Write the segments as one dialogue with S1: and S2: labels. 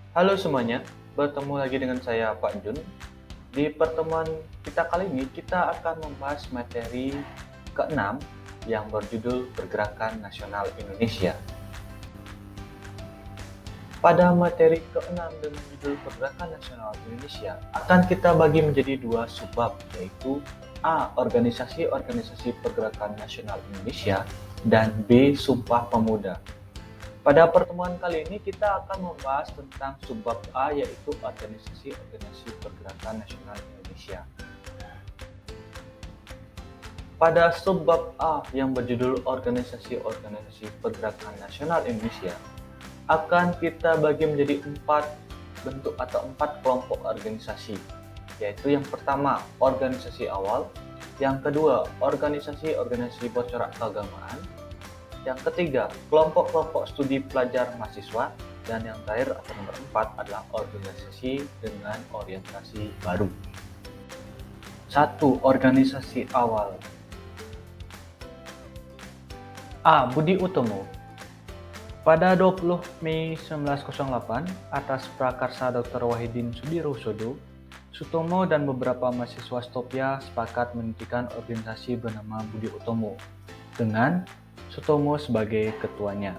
S1: Halo semuanya, bertemu lagi dengan saya Pak Jun. Di pertemuan kita kali ini kita akan membahas materi ke-6 yang berjudul Pergerakan Nasional Indonesia. Pada materi ke-6 dengan judul Pergerakan Nasional Indonesia akan kita bagi menjadi dua subbab, yaitu A. Organisasi-organisasi Pergerakan Nasional Indonesia dan B. Sumpah Pemuda. Pada pertemuan kali ini kita akan membahas tentang subbab A, yaitu organisasi-organisasi Pergerakan Nasional Indonesia. Pada subbab A yang berjudul organisasi-organisasi Pergerakan Nasional Indonesia akan kita bagi menjadi 4 bentuk atau 4 kelompok organisasi, yaitu yang pertama organisasi awal, yang kedua organisasi-organisasi bercorak keagamaan, yang ketiga kelompok-kelompok studi pelajar mahasiswa, dan yang terakhir atau nomor 4 adalah organisasi dengan orientasi baru. 1. Organisasi awal. A. Budi Utomo. Pada 20 Mei 1908, atas prakarsa Dr. Wahidin Sudirohusodo, Sutomo dan beberapa mahasiswa Stopia sepakat mendirikan organisasi bernama Budi Utomo, dengan Sutomo sebagai ketuanya.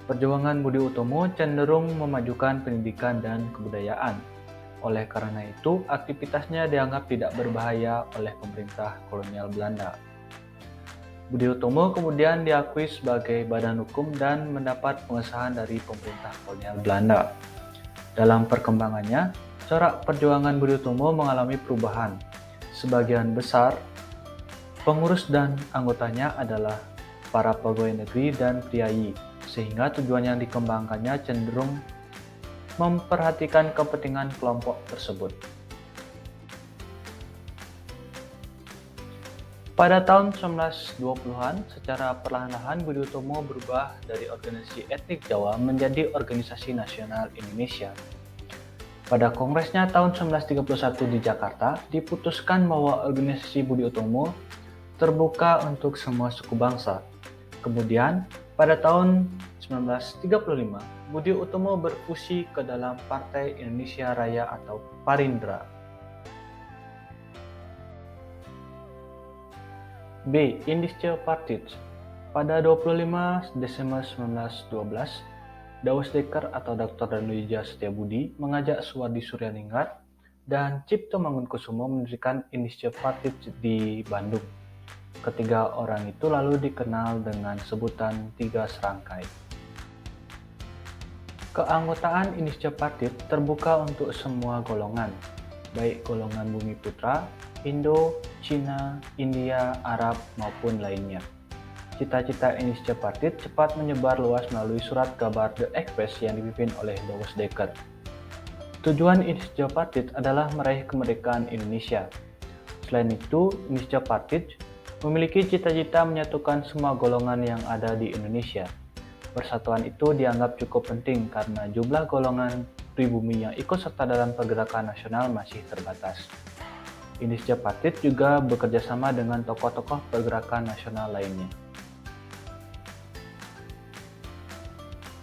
S1: Perjuangan Budi Utomo cenderung memajukan pendidikan dan kebudayaan. Oleh karena itu, aktivitasnya dianggap tidak berbahaya oleh pemerintah kolonial Belanda. Budi Utomo kemudian diakui sebagai badan hukum dan mendapat pengesahan dari pemerintah kolonial Belanda. Dalam perkembangannya, corak perjuangan Budi Utomo mengalami perubahan. Sebagian besar pengurus dan anggotanya adalah para pegawai negeri dan priayi, sehingga tujuan yang dikembangkannya cenderung memperhatikan kepentingan kelompok tersebut. Pada tahun 1920-an, secara perlahan-lahan Budi Utomo berubah dari organisasi etnik Jawa menjadi organisasi nasional Indonesia. Pada kongresnya tahun 1931 di Jakarta, diputuskan bahwa organisasi Budi Utomo terbuka untuk semua suku bangsa. Kemudian, pada tahun 1935, Budi Utomo berfusi ke dalam Partai Indonesia Raya atau Parindra. B. Indische Partij. Pada 25 Desember 1912, Daus Dekker atau Dr. Danuwijaya Setiabudi mengajak Suwardi Suryaningrat dan Cipto Mangunkusumo mendirikan Indische Partij di Bandung. Ketiga orang itu lalu dikenal dengan sebutan Tiga Serangkai. Keanggotaan Indische Partij terbuka untuk semua golongan, baik golongan Bumi Putra, Indo, Cina, India, Arab, maupun lainnya. Cita-cita Indische Partij cepat menyebar luas melalui surat kabar The Express yang dipimpin oleh Daus Dekker. Tujuan Indische Partij adalah meraih kemerdekaan Indonesia. Selain itu, Indische Partij memiliki cita-cita menyatukan semua golongan yang ada di Indonesia. Persatuan itu dianggap cukup penting karena jumlah golongan pribumi yang ikut serta dalam pergerakan nasional masih terbatas. Indische Partij juga bekerja sama dengan tokoh-tokoh pergerakan nasional lainnya.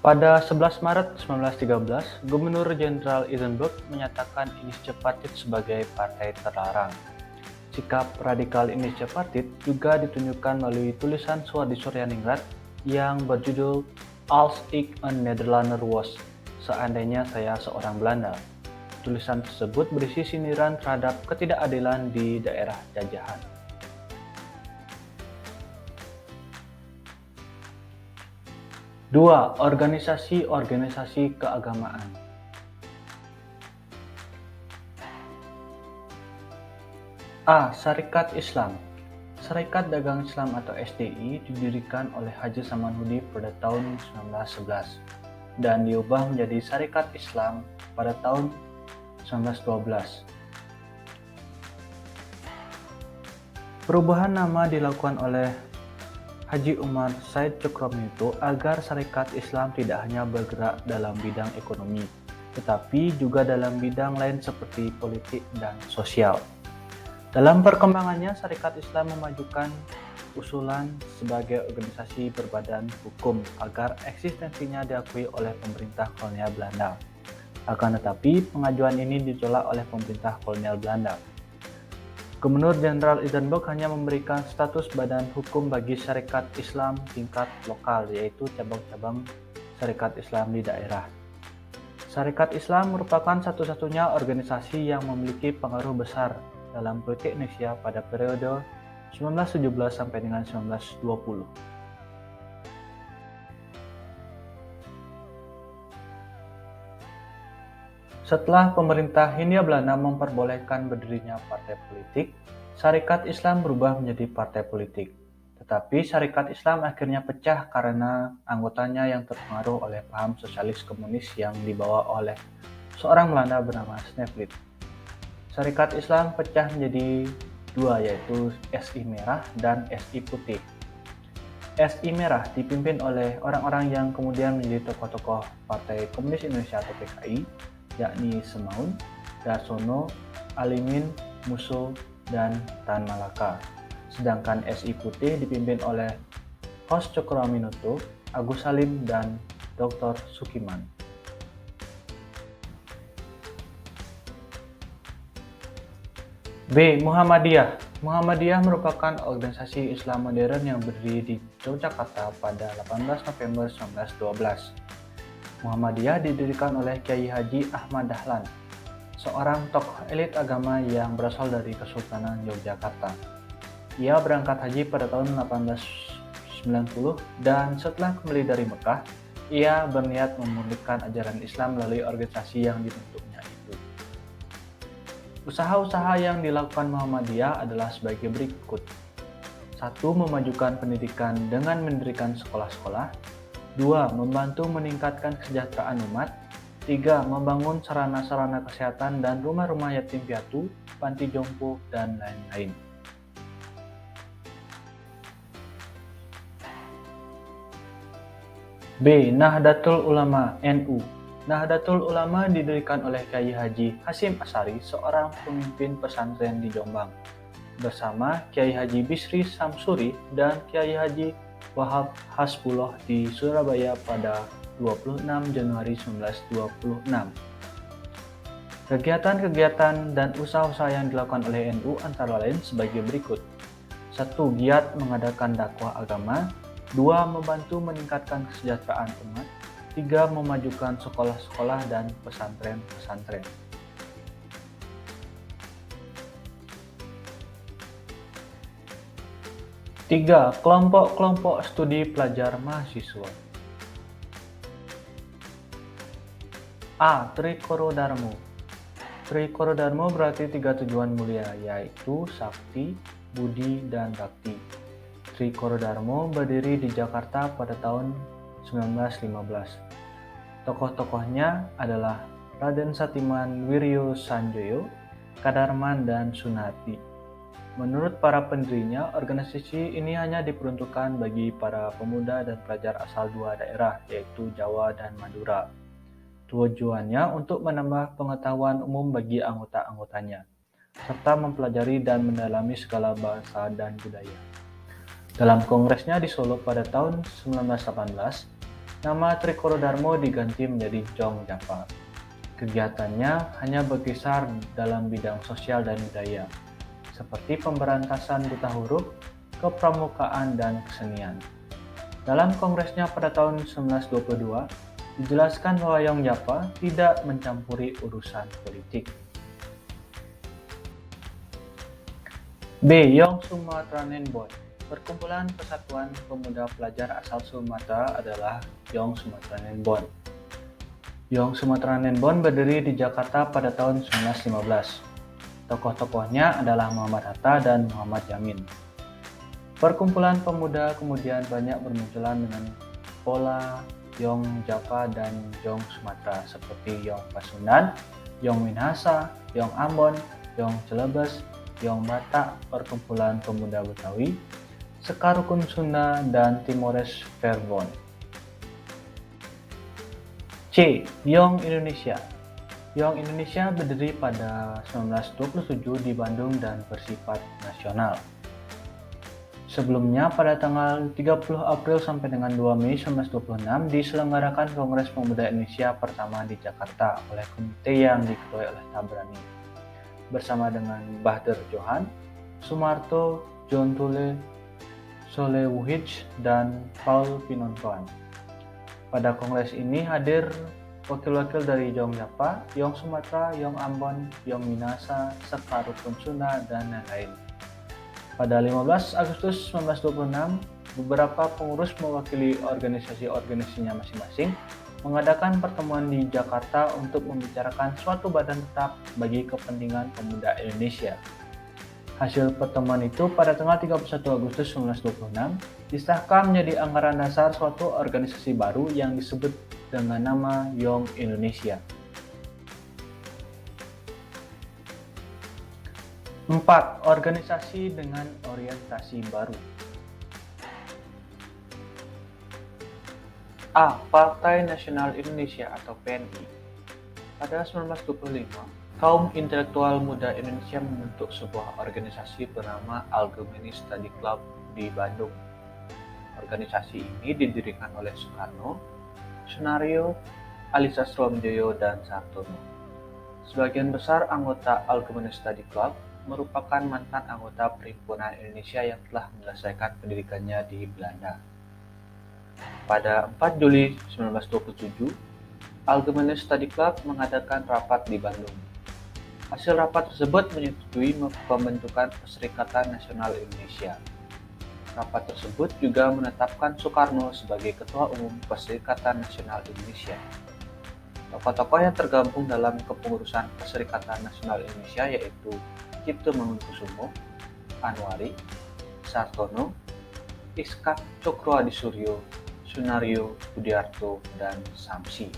S1: Pada 11 Maret 1913, Gubernur Jenderal Hindenburg menyatakan Indische Partij sebagai partai terlarang. Sikap radikal Indische Partij juga ditunjukkan melalui tulisan Suwardi Suryaningrat yang berjudul Als ik een Nederlander was, seandainya saya seorang Belanda. Tulisan tersebut berisi sindiran terhadap ketidakadilan di daerah jajahan. Dua, organisasi-organisasi keagamaan. A. Syarikat Islam. Syarikat Dagang Islam atau SDI didirikan oleh Haji Samanhudi pada tahun 1911 dan diubah menjadi Syarikat Islam pada tahun 1912. Perubahan nama dilakukan oleh Haji Umar Said Cokroaminoto agar Syarikat Islam tidak hanya bergerak dalam bidang ekonomi, tetapi juga dalam bidang lain seperti politik dan sosial. Dalam perkembangannya, Syarikat Islam memajukan usulan sebagai organisasi berbadan hukum agar eksistensinya diakui oleh pemerintah kolonial Belanda. Akan tetapi, pengajuan ini ditolak oleh pemerintah kolonial Belanda. Gubernur Jenderal Edinburgh hanya memberikan status badan hukum bagi syarikat Islam tingkat lokal, yaitu cabang-cabang syarikat Islam di daerah. Syarikat Islam merupakan satu-satunya organisasi yang memiliki pengaruh besar dalam politik Indonesia pada periode 1917 sampai dengan 1920. Setelah pemerintah Hindia Belanda memperbolehkan berdirinya partai politik, Syarikat Islam berubah menjadi partai politik. Tetapi Syarikat Islam akhirnya pecah karena anggotanya yang terpengaruh oleh paham sosialis komunis yang dibawa oleh seorang Belanda bernama Snevely. Syarikat Islam pecah menjadi dua, yaitu SI Merah dan SI Putih. SI Merah dipimpin oleh orang-orang yang kemudian menjadi tokoh-tokoh Partai Komunis Indonesia atau PKI, yakni Semaun, Darsono, Alimin, Musso, dan Tan Malaka. Sedangkan SI Putih dipimpin oleh Hos Cokroaminoto, Agus Salim, dan Dr. Sukiman. B. Muhammadiyah. Muhammadiyah merupakan organisasi Islam modern yang berdiri di Yogyakarta pada 18 November 1912. Muhammadiyah didirikan oleh Kiai Haji Ahmad Dahlan, seorang tokoh elit agama yang berasal dari Kesultanan Yogyakarta. Ia berangkat haji pada tahun 1890 dan setelah kembali dari Mekah, ia berniat memulihkan ajaran Islam melalui organisasi yang dibentuknya itu. Usaha-usaha yang dilakukan Muhammadiyah adalah sebagai berikut. 1. Memajukan pendidikan dengan mendirikan sekolah-sekolah. 2. Membantu meningkatkan kesejahteraan umat. 3. Membangun sarana-sarana kesehatan dan rumah-rumah yatim piatu, panti jompo, dan lain-lain. B. Nahdlatul Ulama (NU). Nahdlatul Ulama didirikan oleh Kiai Haji Hasyim Asy'ari, seorang pemimpin pesantren di Jombang, bersama Kiai Haji Bisri Samsuri dan Kiai Haji Wahab Hasbullah di Surabaya pada 26 Januari 1926. Kegiatan-kegiatan dan usaha-usaha yang dilakukan oleh NU antara lain sebagai berikut. 1. Giat mengadakan dakwah agama. 2. Membantu meningkatkan kesejahteraan umat. 3. Memajukan sekolah-sekolah dan pesantren-pesantren. 3. Kelompok-kelompok studi pelajar mahasiswa. A. Trikoro Dharma. Trikoro Dharma berarti 3 tujuan mulia, yaitu Sakti, Budi, dan Bakti. Trikoro Dharma berdiri di Jakarta pada tahun 1915. Tokoh-tokohnya adalah Raden Satiman Wiryo Sanjoyo, Kadarman, dan Sunardi. Menurut para pendirinya, organisasi ini hanya diperuntukkan bagi para pemuda dan pelajar asal 2 daerah, yaitu Jawa dan Madura. Tujuannya untuk menambah pengetahuan umum bagi anggota-anggotanya, serta mempelajari dan mendalami segala bahasa dan budaya. Dalam kongresnya di Solo pada tahun 1918, nama Trikoro Dharma diganti menjadi Jong Japa. Kegiatannya hanya berkisar dalam bidang sosial dan budaya, seperti pemberantasan buta huruf, kepramukaan, dan kesenian. Dalam kongresnya pada tahun 1922, dijelaskan bahwa Yong Japa tidak mencampuri urusan politik. B. Yong Sumatranen Bon. Perkumpulan Persatuan Pemuda Pelajar asal Sumatera adalah Yong Sumatranen Bon. Yong Sumatranen Bon berdiri di Jakarta pada tahun 1915. Tokoh-tokohnya adalah Muhammad Hatta dan Muhammad Yamin. Perkumpulan pemuda kemudian banyak bermunculan dengan pola Yong Japa dan Yong Sumatera, seperti Yong Pasundan, Yong Minahasa, Yong Ambon, Yong Celebes, Yong Batak, Perkumpulan Pemuda Betawi, Sekar Rukun Sunda, dan Timores Verbon. C. Yong Indonesia. Yong Indonesia berdiri pada 1927 di Bandung dan bersifat nasional. Sebelumnya, pada tanggal 30 April sampai dengan 2 Mei 1926 diselenggarakan Kongres Pemuda Indonesia pertama di Jakarta oleh komite yang diketuai oleh Tabrani, bersama dengan Bahdar Johan, Sumarto, John Tule, Solewuhij, dan Paul Pinontoan. Pada kongres ini hadir wakil-wakil dari Yong Java, Yong Sumatera, Yong Ambon, Yong Minasa, serta Rukun Sunda, dan lain-lain. Pada 15 Agustus 1926, beberapa pengurus mewakili organisasi-organisasinya masing-masing mengadakan pertemuan di Jakarta untuk membicarakan suatu badan tetap bagi kepentingan pemuda Indonesia. Hasil pertemuan itu pada tanggal 31 Agustus 1926 disahkan menjadi anggaran dasar suatu organisasi baru yang disebut dengan nama Young Indonesia. 4. Organisasi dengan orientasi baru. A. Partai Nasional Indonesia atau PNI. Pada 1925, kaum intelektual muda Indonesia membentuk sebuah organisasi bernama Algemene Study Club di Bandung. Organisasi ini didirikan oleh Soekarno, Sunario, Ali Sastroamidjojo, dan Sartono. Sebagian besar anggota Algemene Study Club merupakan mantan anggota Perhimpunan Indonesia yang telah menyelesaikan pendidikannya di Belanda. Pada 4 Juli 1927, Algemene Study Club mengadakan rapat di Bandung. Hasil rapat tersebut menyetujui pembentukan Perserikatan Nasional Indonesia. Rapat tersebut juga menetapkan Soekarno sebagai Ketua Umum Perserikatan Nasional Indonesia. Tokoh-tokoh yang tergabung dalam kepengurusan Perserikatan Nasional Indonesia yaitu Cipto Mangunkusumo, Anwari, Sartono, Iskak Cokroadisuryo, Sunario, Budiarto, dan Samsi.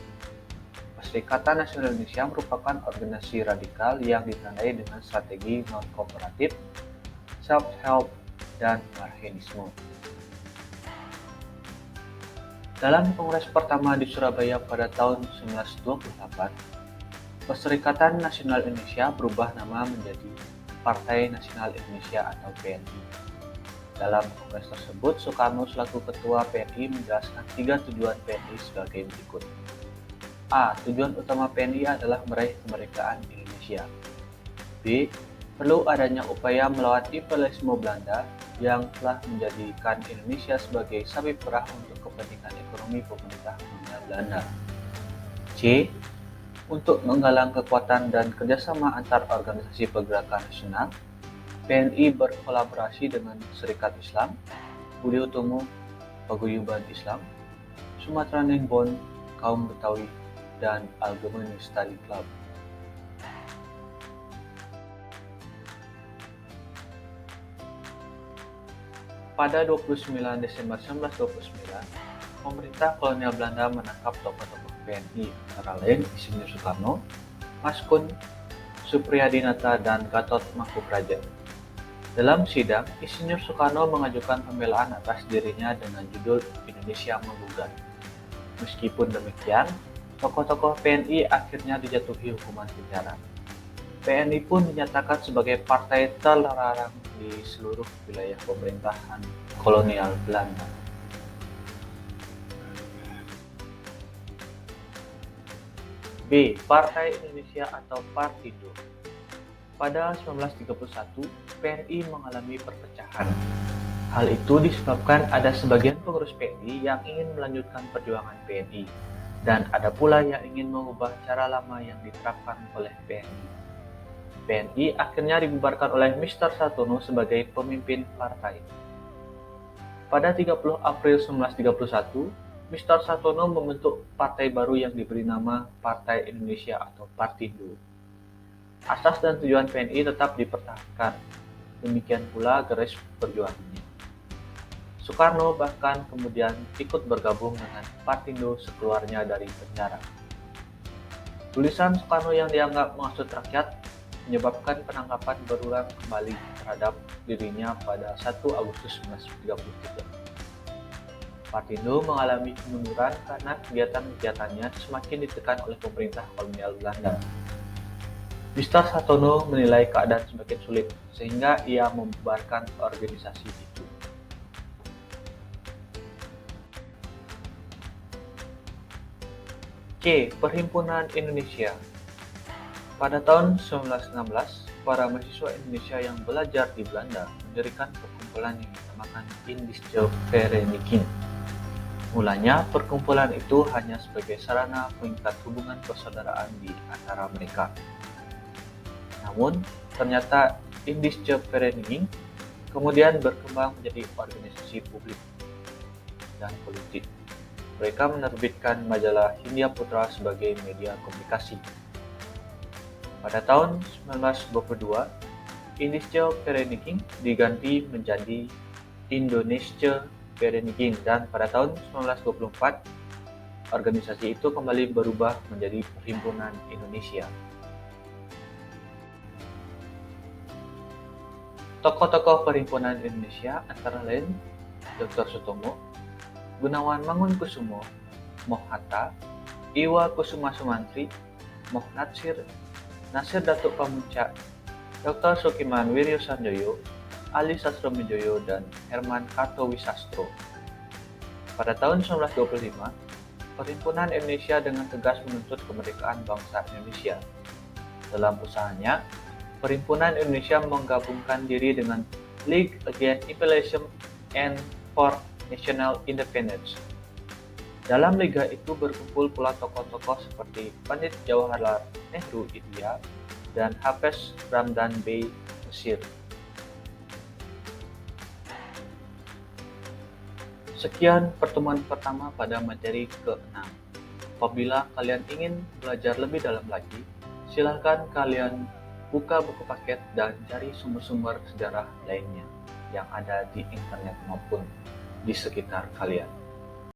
S1: Perserikatan Nasional Indonesia merupakan organisasi radikal yang ditandai dengan strategi non-kooperatif, self-help, dan marxisme. Dalam kongres pertama di Surabaya pada tahun 1928, Perserikatan Nasional Indonesia berubah nama menjadi Partai Nasional Indonesia atau PNI. Dalam kongres tersebut, Soekarno selaku Ketua PNI menjelaskan 3 tujuan PNI sebagai berikut. A. Tujuan utama PNI adalah meraih kemerdekaan Indonesia. B. Perlu adanya upaya melawan imperialisme Belanda yang telah menjadikan Indonesia sebagai sabit perah untuk kepentingan ekonomi pemerintah kolonial Belanda. C. Untuk menggalang kekuatan dan kerjasama antar organisasi pergerakan nasional, PNI berkolaborasi dengan Serikat Islam, Budi Utomo, Paguyuban Islam, Sumatera Ningbon, Kaum Betawi, dan Algemene Study Club. Pada 29 Desember 1929, pemerintah kolonial Belanda menangkap tokoh-tokoh PNI antara lain Insinyur Soekarno, Maskun, Supriyadinata, dan Gatot Mangkoepradja. Dalam sidang, Insinyur Soekarno mengajukan pembelaan atas dirinya dengan judul Indonesia Menggugat. Meskipun demikian, tokoh-tokoh PNI akhirnya dijatuhi hukuman penjara. PNI pun dinyatakan sebagai partai terlarang di seluruh wilayah pemerintahan kolonial Belanda. B. Partai Indonesia atau Partindo. Pada 1931, PNI mengalami perpecahan. Hal itu disebabkan ada sebagian pengurus PNI yang ingin melanjutkan perjuangan PNI, dan ada pula yang ingin mengubah cara lama yang diterapkan oleh PNI. PNI akhirnya dibubarkan oleh Mr. Sartono sebagai pemimpin partai. Pada 30 April 1931, Mr. Sartono membentuk partai baru yang diberi nama Partai Indonesia atau Partindo. Asas dan tujuan PNI tetap dipertahankan, demikian pula garis perjuangannya. Soekarno bahkan kemudian ikut bergabung dengan Partindo sekeluarnya dari penjara. Tulisan Soekarno yang dianggap menghasut rakyat menyebabkan penangkapan berulang kembali terhadap dirinya pada 1 Agustus 1933. Partindo mengalami kemunduran karena kegiatan-kegiatannya semakin ditekan oleh pemerintah kolonial Belanda. Mr. Sartono menilai keadaan semakin sulit, sehingga ia membubarkan organisasi itu. C. Perhimpunan Indonesia. Pada tahun 1916, para mahasiswa Indonesia yang belajar di Belanda mendirikan perkumpulan yang dinamakan Indische Vereniging. Mulanya, perkumpulan itu hanya sebagai sarana mengikat hubungan persaudaraan di antara mereka. Namun, ternyata Indische Vereniging kemudian berkembang menjadi organisasi publik dan politik. Mereka menerbitkan majalah Hindia Putra sebagai media komunikasi. Pada tahun 1922, Indische Vereniging diganti menjadi Indonesische Vereniging dan pada tahun 1924, organisasi itu kembali berubah menjadi Perhimpunan Indonesia. Tokoh-tokoh Perhimpunan Indonesia antara lain Dr. Sutomo, Gunawan Mangunkusumo, Moh Hatta, Iwa Kusuma Sumantri, Moh Natsir, Nasir Datuk Pamuncak, Dr. Sukiman Wiryosanjoyo, Ali Sastromijoyo, dan Herman Kartowisastro. Pada tahun 1925, Perhimpunan Indonesia dengan tegas menuntut kemerdekaan bangsa Indonesia. Dalam usahanya, Perhimpunan Indonesia menggabungkan diri dengan League Against Imperialism and for National Independence. Dalam liga itu berkumpul pula tokoh-tokoh seperti Pandit Jawaharlal Nehru India dan Hafez Ramdan Bey Mesir. Sekian pertemuan pertama pada materi ke-6. Apabila kalian ingin belajar lebih dalam lagi, silakan kalian buka buku paket dan cari sumber-sumber sejarah lainnya yang ada di internet maupun di sekitar kalian.